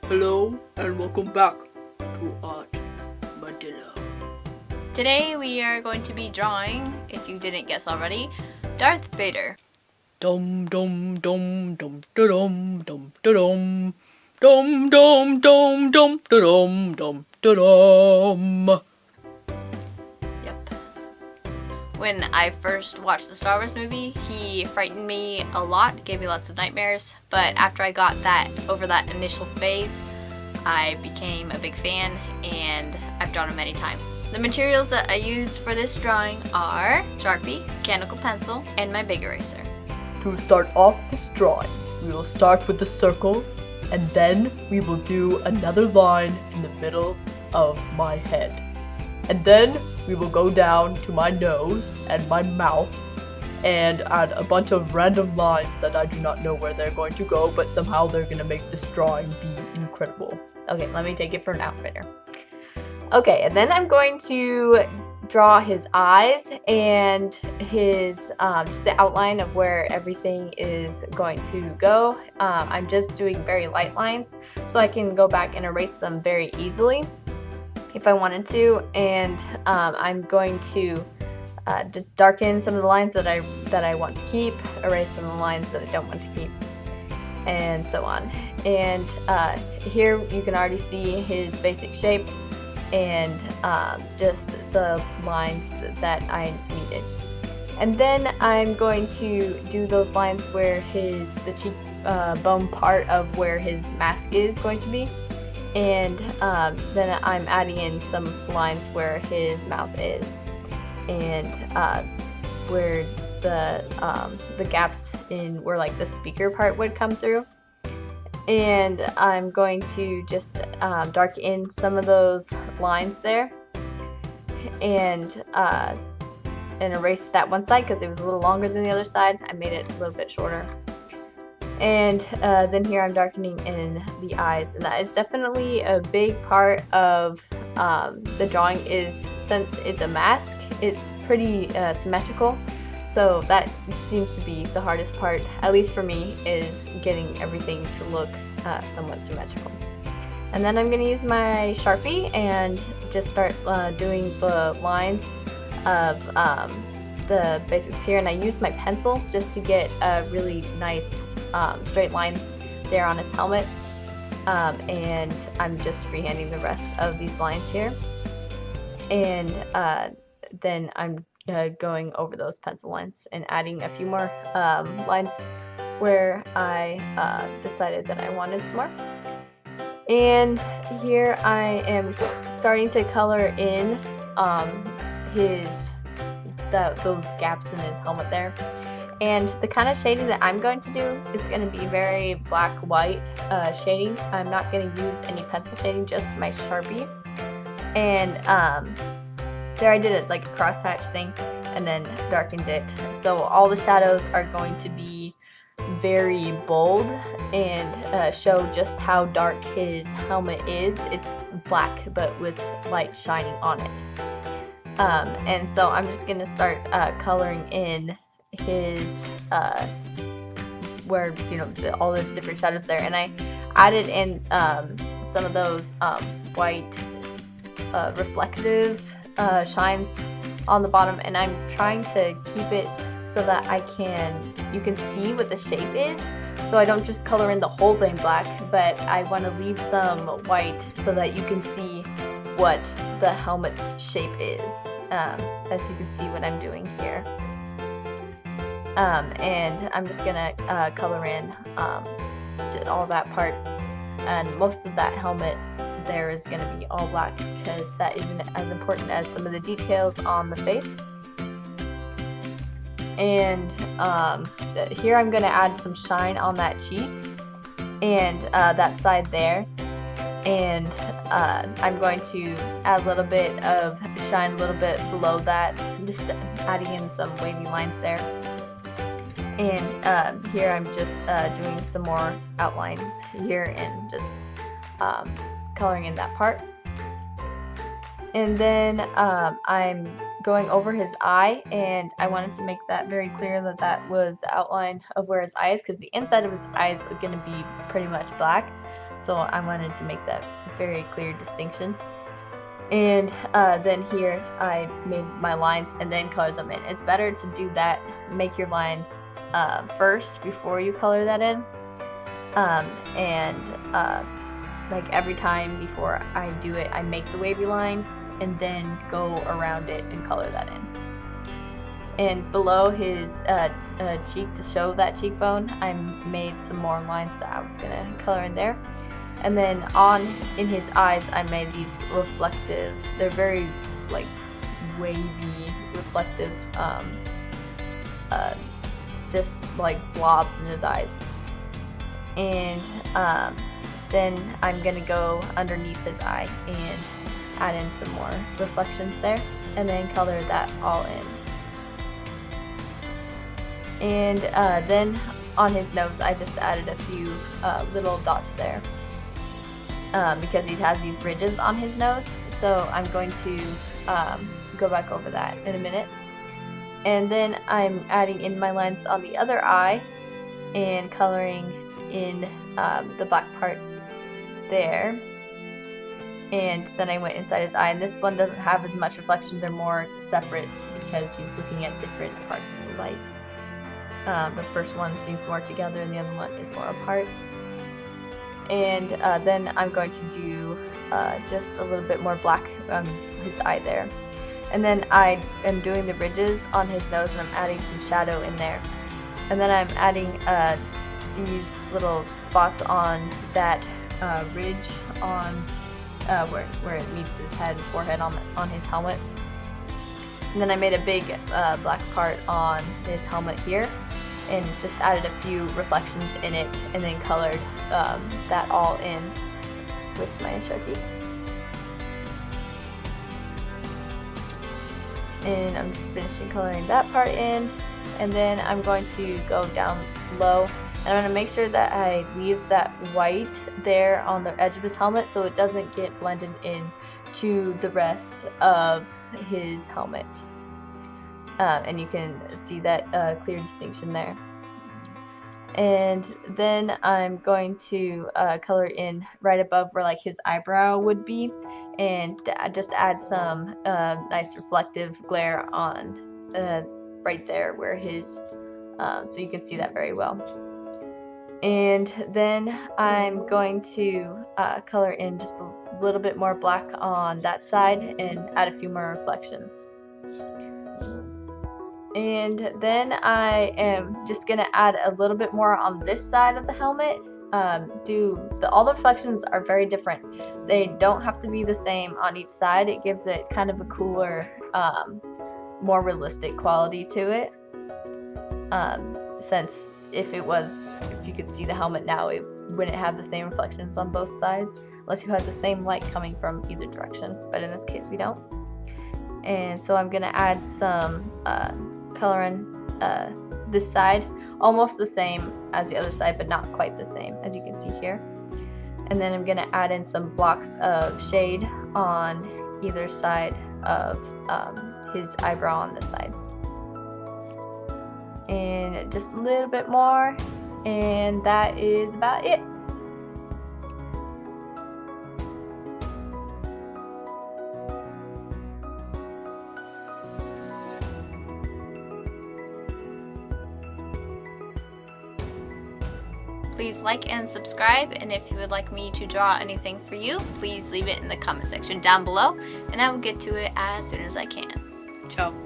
Hello and welcome back to Artmadillo. Today we are going to be drawing, if you didn't guess already, Darth Vader. Dum dum dum dum da dum dum da dum dum dum dum dum da dum dum da dum. Yep. When I first watched the Star Wars movie, he frightened me a lot, gave me lots of nightmares, but after I got over that initial phase, I became a big fan and I've drawn him many times. The materials that I used for this drawing are Sharpie, mechanical pencil, and my big eraser. To start off this drawing, we will start with the circle and then we will do another line in the middle of my head. And then we will go down to my nose and my mouth and add a bunch of random lines that I do not know where they're going to go, but somehow they're going to make this drawing be incredible. Okay, let me take it for an outfitter. Okay, and then I'm going to draw his eyes and his just the outline of where everything is going to go. I'm just doing very light lines so I can go back and erase them very easily if I wanted to, and I'm going to darken some of the lines that I want to keep, erase some of the lines that I don't want to keep, and so on. And here you can already see his basic shape and just the lines that I needed. And then I'm going to do those lines where the cheek bone part of where his mask is going to be, and then I'm adding in some lines where his mouth is, and where the gaps in where like the speaker part would come through. And I'm going to just dark in some of those lines there, and erase that one side because it was a little longer than the other side. I made it a little bit shorter. And then here I'm darkening in the eyes, and that is definitely a big part of the drawing. Is since it's a mask, it's pretty symmetrical. So that seems to be the hardest part, at least for me, is getting everything to look somewhat symmetrical. And then I'm going to use my Sharpie and just start doing the lines of the basics here. And I used my pencil just to get a really nice straight line there on his helmet. And I'm just freehanding the rest of these lines here. And then I'm going over those pencil lines and adding a few more lines where I decided that I wanted some more. And here I am starting to color in those gaps in his helmet there. And the kind of shading that I'm going to do is going to be very black-white shading. I'm not going to use any pencil shading, just my Sharpie. And there I did it like a crosshatch thing and then darkened it. So all the shadows are going to be very bold and show just how dark his helmet is. It's black but with light shining on it. And so I'm just going to start coloring in his where all the different shadows there, and I added in some of those white reflective shines on the bottom, and I'm trying to keep it so that you can see what the shape is. So I don't just color in the whole thing black, but I want to leave some white so that you can see what the helmet's shape is, as you can see what I'm doing here. And I'm just gonna color in all that part, and most of that helmet there is going to be all black because that isn't as important as some of the details on the face. And here I'm going to add some shine on that cheek and that side there, and I'm going to add a little bit of shine a little bit below that, just adding in some wavy lines there. And here I'm just doing some more outlines here and just coloring in that part. And then I'm going over his eye, and I wanted to make that very clear that that was the outline of where his eye is, because the inside of his eye is going to be pretty much black. So I wanted to make that very clear distinction. And then here I made my lines and then colored them in. It's better to do that, make your lines first before you color that in. Like every time before I do it, I make the wavy line and then go around it and color that in. And below his cheek, to show that cheekbone, I made some more lines that I was gonna color in there. And then in his eyes, I made these reflective, they're very like wavy, reflective, just like blobs in his eyes. And then I'm gonna go underneath his eye and add in some more reflections there, and then color that all in. And then on his nose, I just added a few little dots there because he has these ridges on his nose. So I'm going to go back over that in a minute. And then I'm adding in my lines on the other eye and coloring in the black parts there. And then I went inside his eye, and this one doesn't have as much reflection. They're more separate because he's looking at different parts of the light. The first one seems more together and the other one is more apart. And then I'm going to do just a little bit more black on his eye there. And then I am doing the ridges on his nose, and I'm adding some shadow in there. And then I'm adding these little spots on that ridge on where it meets his head and forehead on his helmet. And then I made a big black part on his helmet here, and just added a few reflections in it, and then colored that all in with my Sharpie. And I'm just finishing coloring that part in, and then I'm going to go down low, and I'm going to make sure that I leave that white there on the edge of his helmet so it doesn't get blended in to the rest of his helmet. And you can see that clear distinction there. And then I'm going to color in right above where like his eyebrow would be, and just add some nice reflective glare on right there where his, so you can see that very well. And then I'm going to color in just a little bit more black on that side and add a few more reflections. And then I am just going to add a little bit more on this side of the helmet. All the reflections are very different. They don't have to be the same on each side. It gives it kind of a cooler, more realistic quality to it. Since if you could see the helmet now, it wouldn't have the same reflections on both sides unless you had the same light coming from either direction. But in this case, we don't. And so I'm going to add some color on this side, almost the same as the other side, but not quite the same, as you can see here. And then I'm going to add in some blocks of shade on either side of his eyebrow on this side. And just a little bit more, and that is about it. Please like and subscribe, and if you would like me to draw anything for you, please leave it in the comment section down below, and I will get to it as soon as I can. Ciao.